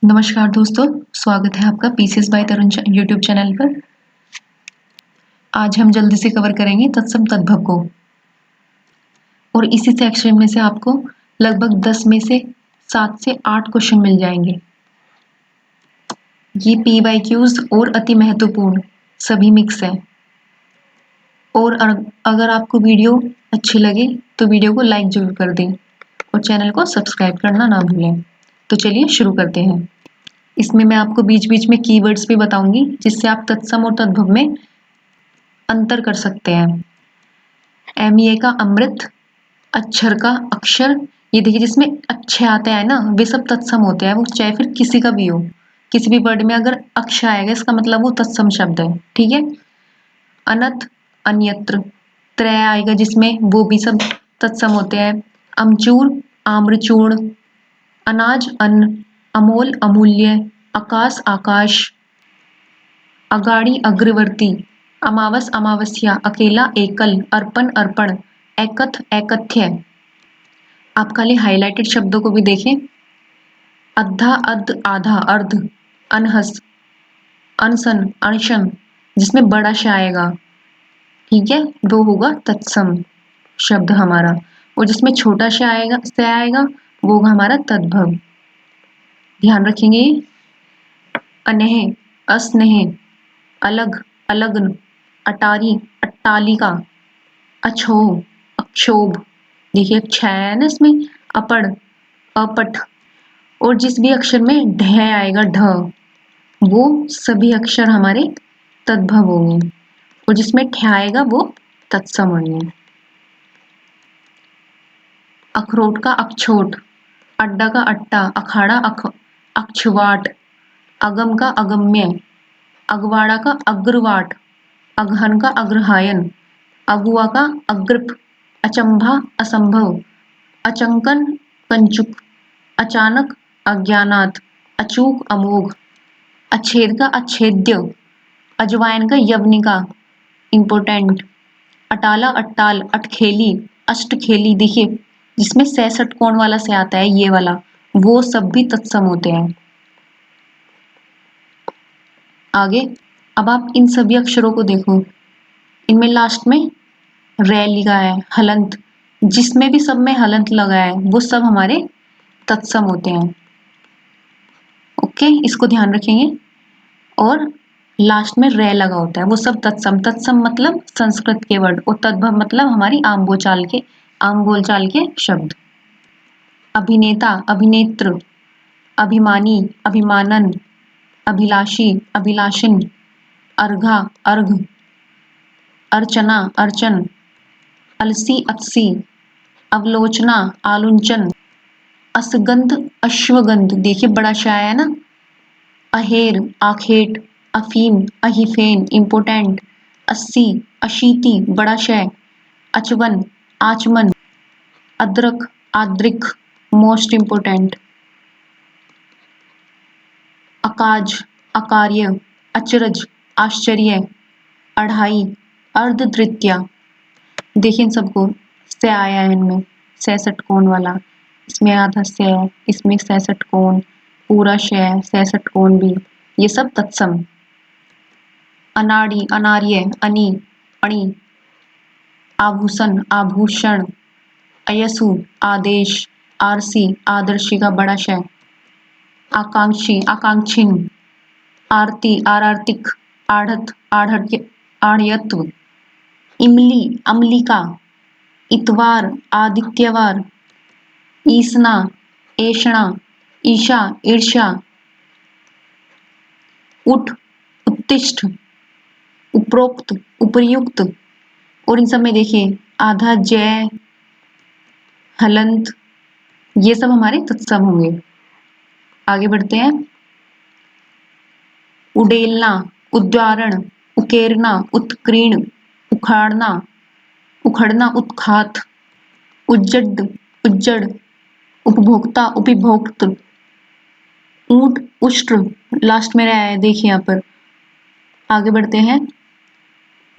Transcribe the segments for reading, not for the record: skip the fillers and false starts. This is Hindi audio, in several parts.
नमस्कार दोस्तों, स्वागत है आपका पीसीएस बाय तरुण यूट्यूब चैनल पर। आज हम जल्दी से कवर करेंगे तत्सम तद्भव को और इसी सेक्शन में से आपको लगभग 10 में से 7 से 8 क्वेश्चन मिल जाएंगे। ये PYQs और अति महत्वपूर्ण सभी मिक्स है। और अगर आपको वीडियो अच्छी लगे तो वीडियो को लाइक जरूर कर दें और चैनल को सब्सक्राइब करना ना भूलें। तो चलिए शुरू करते हैं। इसमें मैं आपको बीच बीच में कीवर्ड्स भी बताऊंगी जिससे आप तत्सम और तद्भव में अंतर कर सकते हैं। एमए का अमृत, अक्षर का अक्षर, ये देखिए जिसमें अच्छे आते हैं ना वे सब तत्सम होते हैं, वो चाहे फिर किसी का भी हो। किसी भी वर्ड में अगर अक्षर आएगा इसका मतलब वो तत्सम शब्द है, ठीक है। अनथ, अन्यत्र, त्रय आएगा जिसमें वो भी सब तत्सम होते हैं। अमचूर, आम्रचूर्ण, अनाज, अन्न, अमोल, अमूल्य, आकाश, आकाश, अगाड़ी, अग्रवर्ती, अमावस, अमावस्या, अकेला, एकल, अर्पण, अर्पण, एकथ, एकथ्य। आप खाली हाइलाइटेड शब्दों को भी देखें। अद्धा, अद्ध, आधा, अर्ध, अनहस, अनसन, अनशन, जिसमें बड़ा श आएगा, ठीक है, वो होगा तत्सम शब्द हमारा। और जिसमें छोटा श आएगा वो होगा हमारा तद्भव। ध्यान रखेंगे। अनह, अस्नेह, अलग, अलग्न, अटारी, अट्टालिका, अछोह, अक्षोभ, देखिए क्ष है ना इसमें, अपड़, अपठ। और जिस भी अक्षर में ढ आएगा, ढ, वो सभी अक्षर हमारे तद्भव होंगे और जिसमें ठ आएगा वो तत्सम होंगे। अखरोट का अक्षोट, अड्डा का अट्टा, अखाड़ा अक्षवाट, अगम का अगम्य, अगवाड़ा का अग्रवाट, अगहन का अग्रहायन, अगुआ का अग्रप, अचंभा असंभव, अचंकन कंचुक, अचानक अज्ञानात, अचूक अमोघ, अच्छेद का अच्छेद्य, अजवायन का यवनिका, इम्पोर्टेंट, अटाला अट्टाल, अटखेली, अष्टखेली, देखिए जिसमें 66 कोण वाला से आता है ये वाला, वो सब भी तत्सम होते हैं। आगे अब आप इन सभी अक्षरों को देखो, इनमें लास्ट में रे लिखा है, हलंत, जिसमें भी सब में हलंत लगा है वो सब हमारे तत्सम होते हैं। ओके, इसको ध्यान रखेंगे। और लास्ट में रे लगा होता है वो सब तत्सम। तत्सम मतलब संस्कृत के वर्ड और तद्भव मतलब हमारी आम बोलचाल के शब्द। अभिनेता, अभिनेत्र, अभिमानी, अभिमानन, अभिलाषी, अभिलाषिन, अर्घा, अर्घ, अर्चना, अर्चन, अलसी, अपसी, अवलोचना, आलुंचन, असगंध, अश्वगंध, देखिए बड़ा शाय है ना, अहेर, आखेट, अफीम, अहिफेन, इम्पोर्टेंट, 80, अशीति, बड़ा शय, अचवन, आचमन, अद्रक, आद्रिक, मोस्ट इम्पोर्टेंट, अकाज, अकार्य, अचरज, आश्चर्य, अढ़ाई, अर्ध तृतीया, देखिए इन सबको से आया है, इनमें 66 कोण वाला, इसमें आधा से है, इसमें 66 कोण, पूरा शय 66 कोण भी, ये सब तत्सम। अनाड़ी, अनार्य, अनी, अणि, आभूषण, आभूषण, अयसु, आदेश, आरसी, आदर्शी का बड़ा शय, आकांक्षी, आकांक्षिन, आरती, आरार्तिक, आढ़त, आढ़र्य, आढ़यत्व, इमली, अम्लिका, इतवार, आदित्यवार, ईसना, ऐषणा, ईशा, ईर्ष्या, उठ, उत्तिष्ठ, उपरोक्त, उपर्युक्त। और इन सब में देखिए आधा, जय, हलंत, ये सब हमारे तत्सम होंगे। आगे बढ़ते हैं। उडेलना, उद्वारण, उकेरना, उत्कीर्ण, उखाड़ना, उखड़ना, उत्खात, उज्जड, उज्जड़, उपभोक्ता, उपभोक्त, ऊंट, उष्ट्र, लास्ट में रहा है देखिए यहाँ पर। आगे बढ़ते हैं।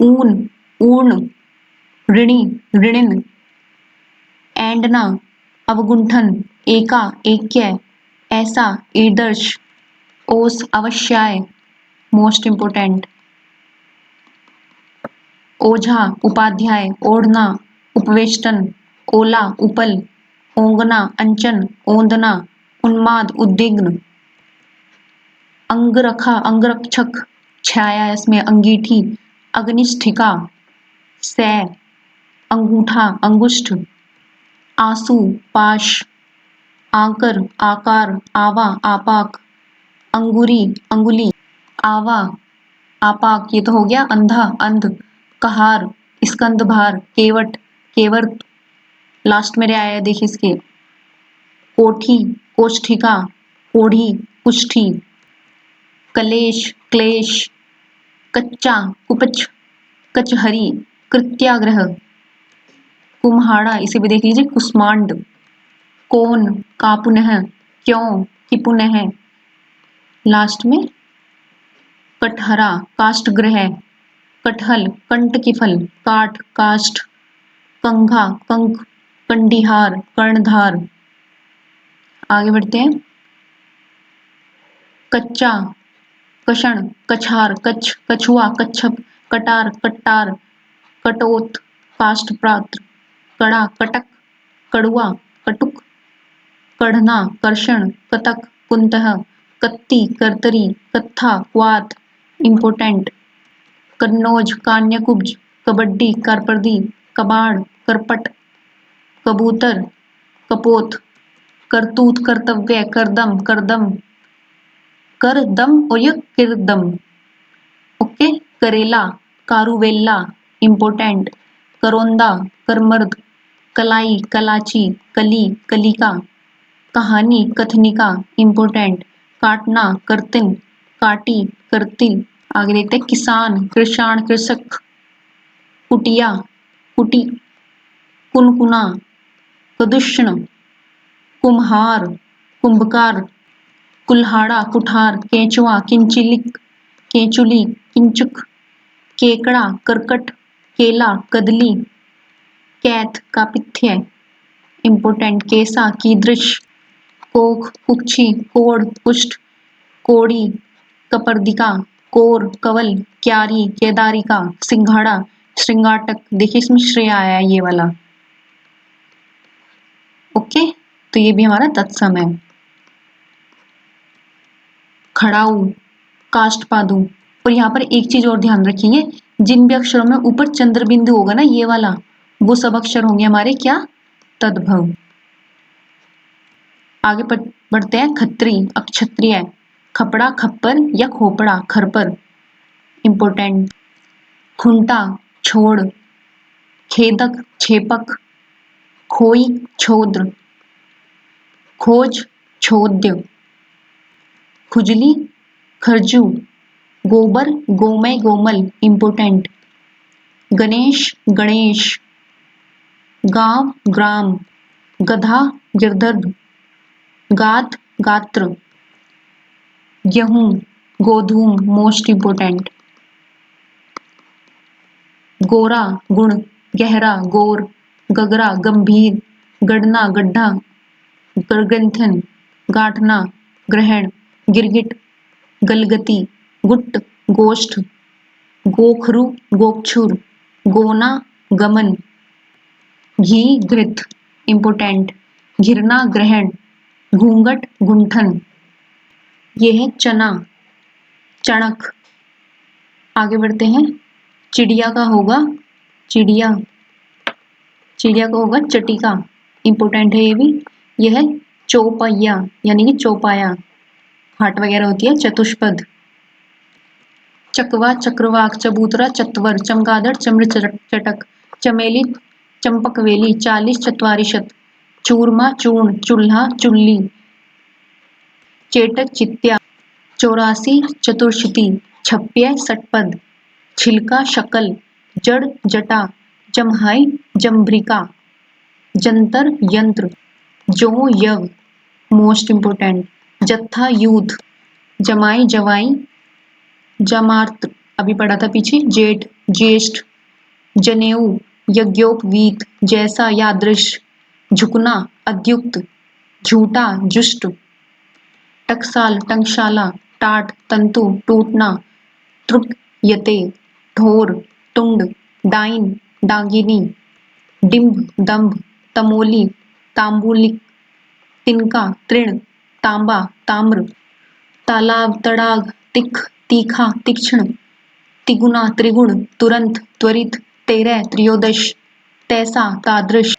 ऊन, ऊर्ण, ऋणी, ऋणिन, एंडना, अवगुंठन, एका, ऐक्य, ऐसा, ईदर्श, ओस अवश्याय, मोस्ट इम्पोर्टेंट। ओझा उपाध्याय, ओढ़ना उपवेष्टन, ओला उपल, ओंगना अंचन, ओंदना उन्माद उद्विग्न। अंगरखा अंगरक्षक, छाया इसमें अंगीठी, अग्निष्ठिका, सै अंगूठा अंगुष्ठ। आंसू पाश, आंकर आकार, आवा आपाक, अंगुरी अंगुली, आवा आपाक, ये तो हो गया अंधा अंध। कहार स्कंद भार, केवट केवर्त, लास्ट में आया है देखिए इसके। कोठी कोष्ठिका, कोढ़ी कुष्ठी। कलेश क्लेश, कच्चा कुपच, कचहरी कृत्याग्रह। कुम्हाड़ा इसे भी देख लीजिए, कुष्मांड। कौन का पुनः, क्यों कि पुनः। लास्ट में कटहरा काष्ठगृह, कटहल कंट की फल, काठ काष्ठ, कंघा कंक, कंडीहार कर्णधार। आगे बढ़ते हैं। कच्चा कषण, कछार कच्छ, कछुआ कच्छप, कटार कट्टार, कटोत काष्ठ पात्र, कड़ा कटक, कड़ुआ कटुक, कढ़ना कर्षण, कतक कुंतः, कत्ती कर्तरी, कत्था क्वात इम्पोर्टेंट। कन्नौज कान्यकुब्ज, कबड्डी करपर्दी, कबाड़ करपट, कबूतर कपोत, करतूत कर्तव्य, करदम करदम, करदम और ये किरदम। ओके। करेला कारुवेला इम्पोर्टेंट। करोंदा करमर्द, कलाई कलाची, कली कलिका, कहानी कथनिका इम्पोर्टेंट। काटना करतिन, काटी करतिल। आगे देखते हैं। किसान कृषाण कृषक, कुटिया कुटी, कुनकुना कदुष्ण, कुम्हार कुंभकार, कुल्हाड़ा कुठार, केंचुआ किंचिलिक, केंचुली किंचुक, केकड़ा करकट, केला कदली, कैथ कापिथ्य इम्पोर्टेंट। केसा कीदृश, कोख कुक्षी, कोढ़ कुष्ठ, कोड़ी कपर्दिका, कोर कवल, क्यारी केदारिका, सिंघाड़ा श्रृंगाटक। देखिए इसमें श्रेय आया है ये वाला। ओके, तो ये भी हमारा तत्सम है। खड़ाऊ काष्ठपादु। और यहाँ पर एक चीज और ध्यान रखिए, जिन भी अक्षरों में ऊपर चंद्र बिंदु होगा ना ये वाला, वो सब अक्षर होंगे हमारे क्या, तद्भव। आगे बढ़ते हैं। खत्री अक्षत्रिय, खपड़ा खप्पर या खोपड़ा खरपर इम्पोर्टेंट। खुंटा छोड़, खेदक छेपक, खोई छोद्र, खोज छोद्य, खुजली खरजू, गोबर गोमय गोमल इम्पोर्टेंट। गणेश गणेश, गांव ग्राम, गधा गिरदर्भ, गात गात्र, गेहूं गोधूम मोस्ट इम्पोर्टेंट। गोरा गुण, गहरा गोर, गगरा गंभीर, गड़ना गड्ढा, गर्गंथन, गांठना ग्रहण, गिरगिट गलगती, गुट्ट गोष्ठ, गोखरू गोक्षुर, गोना गमन, घी घृत इम्पोर्टेंट। घिरना ग्रहण, घूंघट गुंठन। ये है चना चणक। आगे बढ़ते हैं। चिड़िया का होगा चिड़िया, चिड़िया का होगा चटिका इम्पोर्टेंट है ये भी। यह है चौपैया यानी कि चौपाया, हाट वगैरह होती है। चतुष्पद, चकवा चक्रवाक, चबूतरा चत्वर, चमगादड़ चमड़ चटक, चमेली चंपकवेली, 40 चत्वारिशत, चूरमा चूर्ण, चूल्हा चुल्ली, चेटक चित्या, 84 चतुर्शती, छप्य षटपद, छिलका शकल, जड़ जटा, जम्हाई जम्भ्रिका, जंतर यंत्र, जो यव मोस्ट इम्पोर्टेंट। जत्था यूथ, जमाई जवाई, जमार्त अभी पढ़ा था पीछे, जेठ ज्येष्ठ, जनेऊ यज्ञोपवीत, जैसा यादृश, झुकना अद्युक्त, झूठा जुष्ट, टकसाल टंकशाला, टाट तंतु टूटना, त्रुट यते, ढोर टुंड, डाइन डांगिनी, डिंब दंभ, तमोली तांबुलिक, तिनका तृण, तांबा ताम्र, तालाब तड़ाग, तिख तीखा तीक्ष्ण, तिगुना त्रिगुण, तुरंत त्वरित, 13 त्रयोदश, तैसा तादृश,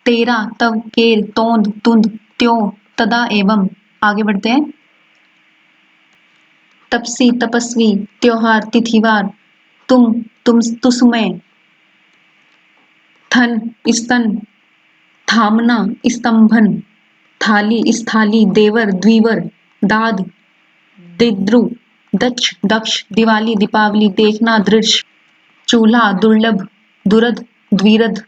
13 तव केर तोंद तुंद त्यों तदा एवं। आगे बढ़ते हैं। तपसी तपस्वी, त्योहार तिथिवार, तुम तुसमय, थन स्तन, थामना स्तंभन, थाली स्थाली, देवर द्विवर, दाद दिद्रु, दक्ष दक्ष, दिवाली दीपावली, देखना दृश्य, चूल्हा दुर्लभ, दुरद द्विरद,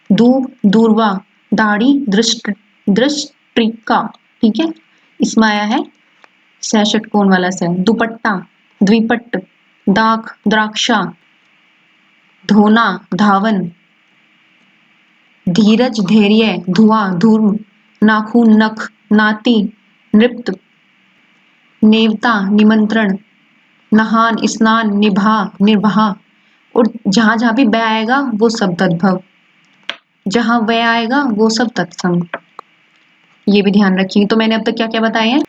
दूर दूरवा, दाढ़ी दृष्ट दृष्टिका। ठीक है, इसमें आया है 66 कोण वाला से। दुपट्टा द्विपट्ट, दाख द्राक्षा, धोना धावन, धीरज धैर्य, धुआं धूर्म, नाखून नख, नाती नृप्त, नेवता निमंत्रण, नहान स्नान, निभा निर्भा। और जहां जहां भी बै आएगा वो सब तद्भव, जहां वह आएगा वो सब तत्सम। ये भी ध्यान रखिए। तो मैंने अब तक क्या क्या बताए हैं?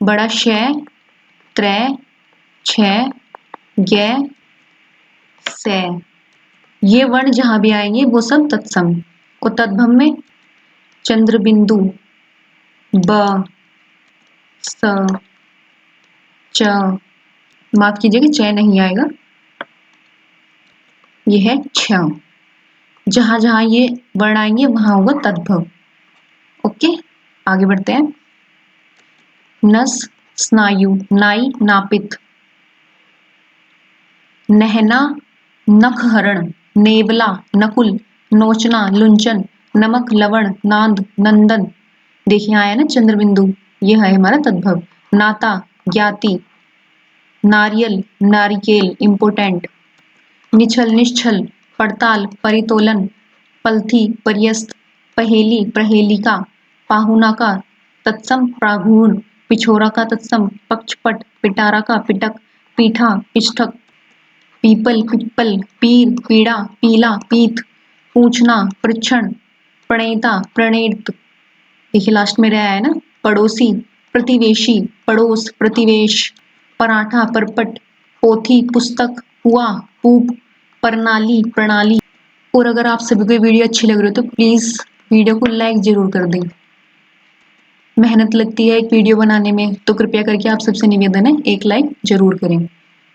बड़ा श, त्रय, छ, ग, से, ये वर्ण जहां भी आएंगे वो सब तत्सम। और तद्भव में चंद्र बिंदु, ब, स, च, माफ कीजिएगा च नहीं आएगा, ये है छ। जहां जहां ये वर्ण आएंगे वहां होगा तद्भव। ओके, आगे बढ़ते हैं। नस स्नायु, नाई नापित, नहना नखहरण, नेवला नकुल, नोचना लुंचन, नमक लवण, नांद नंदन। देखिए आया ना चंद्र बिंदु, ये है हमारा तद्भव। नाता ज्ञाति, नारियल नारिकेल इम्पोर्टेंट, निछल निश्चल, पड़ताल परितोलन, पलथी पर्यस्त, पहेली प्रहेलिका, पाहुना का तत्सम प्रागुण, पिछोरा का तत्सम पक्षपट, पिटारा का पिटक, पीठा पिष्ठक, पीपल पिप्पल, पीर पीड़ा, पीला पीत, पूछना परीक्षण, प्रणेता प्रणेत। देखिए लास्ट में रहा है ना, पड़ोसी प्रतिवेशी, पड़ोस प्रतिवेश, पराठा परपट, पोथी पुस्तक, हुआ पूप, प्रणाली प्रणाली। और अगर आप सभी को वीडियो अच्छी लग रही हो तो प्लीज वीडियो को लाइक जरूर कर दें। मेहनत लगती है एक वीडियो बनाने में, तो कृपया करके आप सबसे निवेदन है एक लाइक जरूर करें।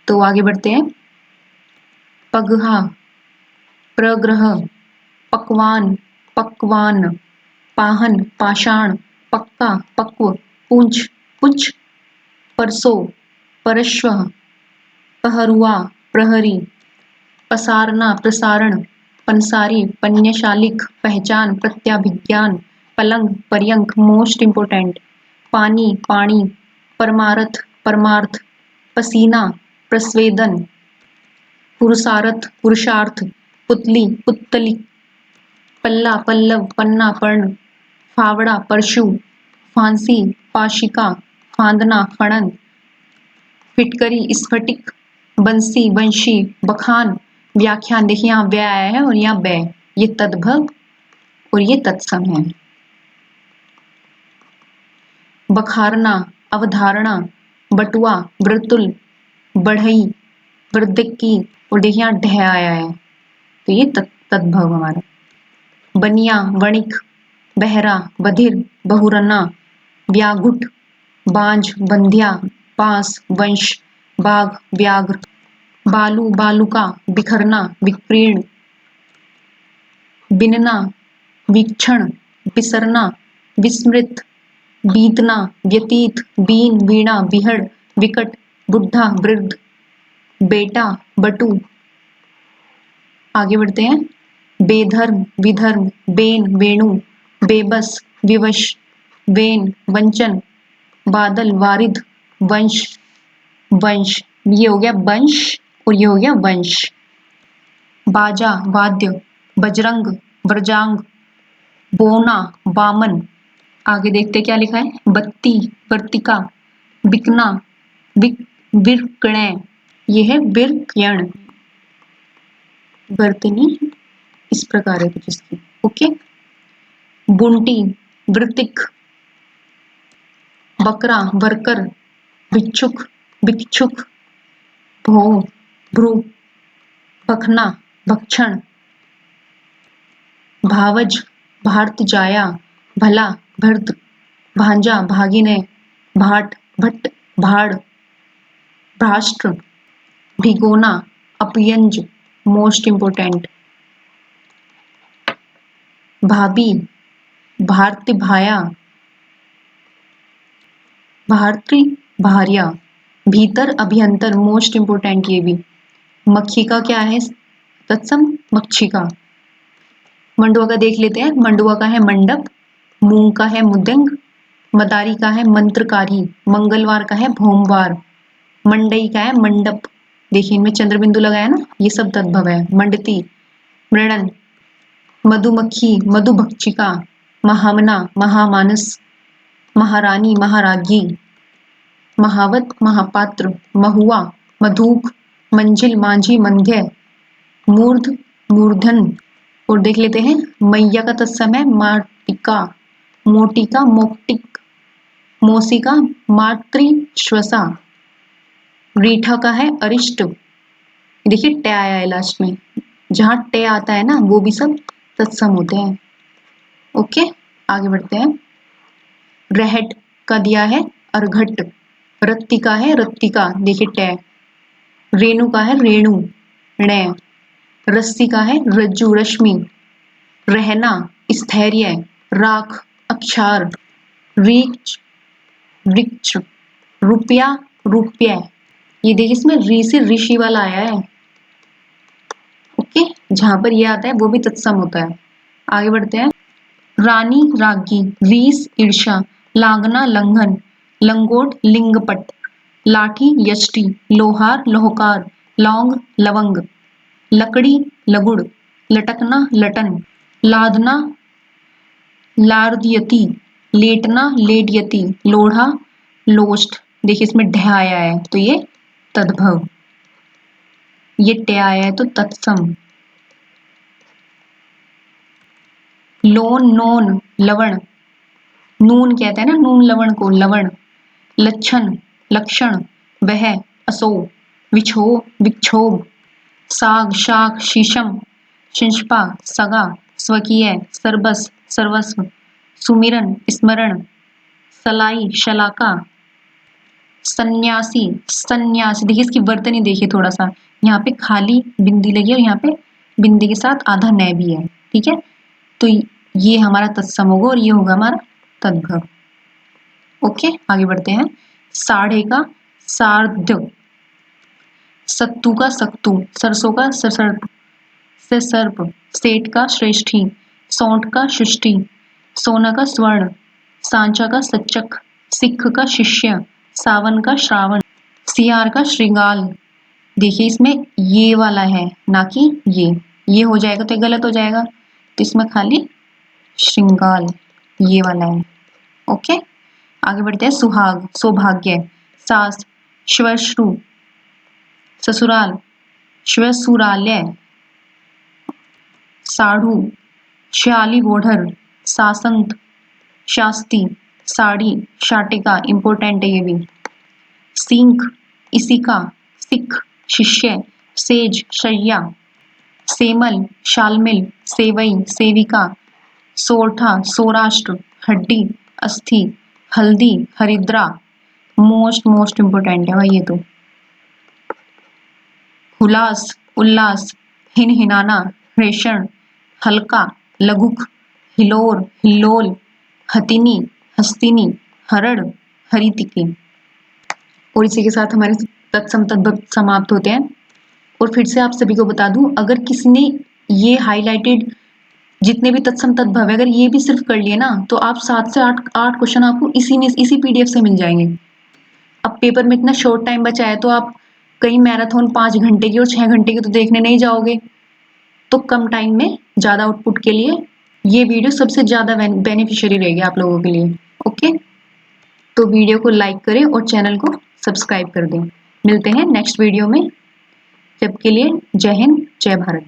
तो आगे बढ़ते हैं। पगहा, प्रग्रह, पकवान पकवान, पाहन पाषाण, पक्का पक्व, पुंछ पुछ, परसो परश्व, पहरुआ प्रहरी, पसारना प्रसारण, पंसारी पन्यशालिक, पहचान प्रत्याभिज्ञान, पलंग पर्यंक मोस्ट इंपोर्टेंट, पानी पानी, परमारथ परमार्थ, पसीना प्रस्वेदन, पुरुषार्थ पुरुषार्थ, पुतली पुत्तली, पल्ला पल्लव पन्ना पर्ण, फावड़ा परशु, फांसी पाशिका, फांदना फणन, फिटकरी स्फटिक, बंसी वंशी, बखान व्याख्यान। देखिए यहाँ व्य आया है और यहाँ बै, ये तद्भव और ये तत्सम है। बखारना अवधारणा, बटुआ वृतुल, बढ़ई वृद्धिकी। और देखिए यहाँ ढह आया है तो ये तद्भव हमारा। बनिया वणिक, बहरा बधिर, बहुरना व्यागुट, बांझ बंध्या, बांस वंश, बाघ व्याघ्र, बालू बालुका, बिखरना विकीर्ण, बिनना वीक्षण, बिसरना विस्मृत, बीतना व्यतीत, बीन वीणा बिहड़, विकट बुढ़ा वृद्ध, बेटा बटू। आगे बढ़ते हैं। बेधर्म विधर्म, बेन वेणु, बेबस विवश, वेन वंचन, बादल वारिद, वंश वंश। ये हो गया वंश और ये हो गया वंश। बाजा वाद्य, बजरंग ब्रजांग, बोना बामन। आगे देखते क्या लिखा है। बत्ती वर्तिका, बिकना विक्रय, ये है विरक्यण। वर्तनी इस प्रकार है कुछ इसकी। ओके। बुंटी, वृतिक। बकरा, वर्कर। भिक्षुक, भिक्षुक। भो, भ्रू। भखना, भक्षण। भावज, भारत जाया। भला, भर्त। भांजा, भागिने। भाट, भट्ट, भाड़। भ्राष्ट्र, भिगोना। अपयंज, मोस्ट इम्पोर्टेंट। भाभी, भारती भाया। भारती भार्या। भीतर, अभ्यंतर, मोस्ट इम्पोर्टेंट ये भी। मक्खी का क्या है तत्सम? मक्षिका। मंडुआ का देख लेते हैं। मंडुआ का है मंडप। मूंग का है मुदंग। मदारी का है मंत्रकारी। मंगलवार का है भोमवार। मंडई का है मंडप। देखिए इनमें चंद्र बिंदु लगाया ना, ये सब तद्भव है। मंडती, मृणन। मधुमक्खी, मधुभक्षिका। महामना, महामानस। महारानी, महारागी। महावत, महापात्र। महुआ, मधुक। मंजिल, मांझी, मंध्य। मूर्ध, मूर्धन। और देख लेते हैं मैया का तत्सम है माटिका। मोटिका, मोक्टिक। मौसिका, मातृश्वसा। रीठा का है अरिष्ट। देखिए टे आया है लास्ट में, जहां टे आता है ना वो भी सब तत्सम होते हैं। ओके, आगे बढ़ते हैं। रहट का दिया है अर्घट। रत्तिका है रत्तिका, देखिए टे। रेणु का है रेणु, णे। रस्सी का है रज्जु, रश्मि। रहना, स्थैर्य। राख, अक्षार। रीच, वृक्ष। रुपया, रुपये। ये देखिए इसमें री से ऋषि वाला आया है। ओके, जहां पर ये आता है वो भी तत्सम होता है। आगे बढ़ते हैं। रानी, रागी। रीस, ईर्षा। लांगना, लंघन। लंगोट, लिंगपट। लाठी, यष्टि। लोहार, लोहकार। लौंग, लवंग। लकड़ी, लଗୁड़। लटकना, लटन। लादना, लार्दयति। लेटना, लेडयति। लोढ़ा, लोष्ट। देखिए इसमें ढ आया है तो ये तद्भव, ये टे आया है तो तत्सम। लोन, नोन, लवण। नून कहते हैं ना नून लवण को, लवण। लक्षण, लक्षण। वह, असो। विछो, विक्षोभ। साग, शाक, शीशम। शिंशपा, सगा। स्वकीय, सर्बस, सर्वस्व। सुमिरन, स्मरण। सलाई, शलाका। सन्यासी, सन्यासी। देखिए इसकी वर्तनी देखिए थोड़ा सा, यहाँ पे खाली बिंदी लगी है और यहाँ पे बिंदी के साथ आधा नय भी है। ठीक है, तो ये हमारा तत्सम होगा और ये होगा हमारा तद्भव। ओके, आगे बढ़ते हैं। साढ़े का सार्ध। सत्तू का सत्तू। सरसों का ससर्प, से सर्प। सेठ का श्रेष्ठी। सौंठ का सृष्टि। सोना का स्वर्ण। सांचा का सच्चक। सिख का शिष्य। सावन का श्रावण। सियार का श्रृंगाल। देखिए इसमें ये वाला है ना कि ये हो जाएगा तो ये गलत हो जाएगा, तो इसमें खाली श्रृंगाल ये वाला है। ओके, आगे बढ़ते हैं। सुहाग, सौभाग्य। सास, श्वश्रु। ससुराल, श्वसुरालय। साढ़ू, श्याली वोढ़र। सासंत, शास्ती। साड़ी, शाटिका, इंपॉर्टेंट है ये भी। सिंक, इसिका। सिख, शिष्य। सेज, शैया। सेमल, शालमिल। सेवई, सेविका। सोरठा, सौराष्ट्र। हड्डी, अस्थि। हल्दी, हरिद्रा। मोस्ट इम्पोर्टेंट है भाई ये तो। हुलास, उल्लास। हिनहिनाना, हृषण। हल्का, लघुक। हिलोर, हिल्लोल। हथिनी, हस्तिनी। हरड़, हरितिकी। और इसी के साथ हमारे तत्सम तद्भव समाप्त होते हैं। और फिर से आप सभी को बता दूं, अगर किसी ने ये हाईलाइटेड जितने भी तत्सम तद्भव है अगर ये भी सिर्फ कर लिए ना तो आप 7 से 8 क्वेश्चन आपको इसी पीडीएफ से मिल जाएंगे। अब पेपर में इतना शॉर्ट टाइम बचा है तो आप कहीं मैराथन 5 घंटे की और 6 घंटे की तो देखने नहीं जाओगे, तो कम टाइम में ज़्यादा आउटपुट के लिए ये वीडियो सबसे ज़्यादा बेनिफिशियरी रहेगी आप लोगों के लिए। ओके, तो वीडियो को लाइक करें और चैनल को सब्सक्राइब कर दें। मिलते हैं नेक्स्ट वीडियो में, जब के लिए जय हिंद, जय भारत।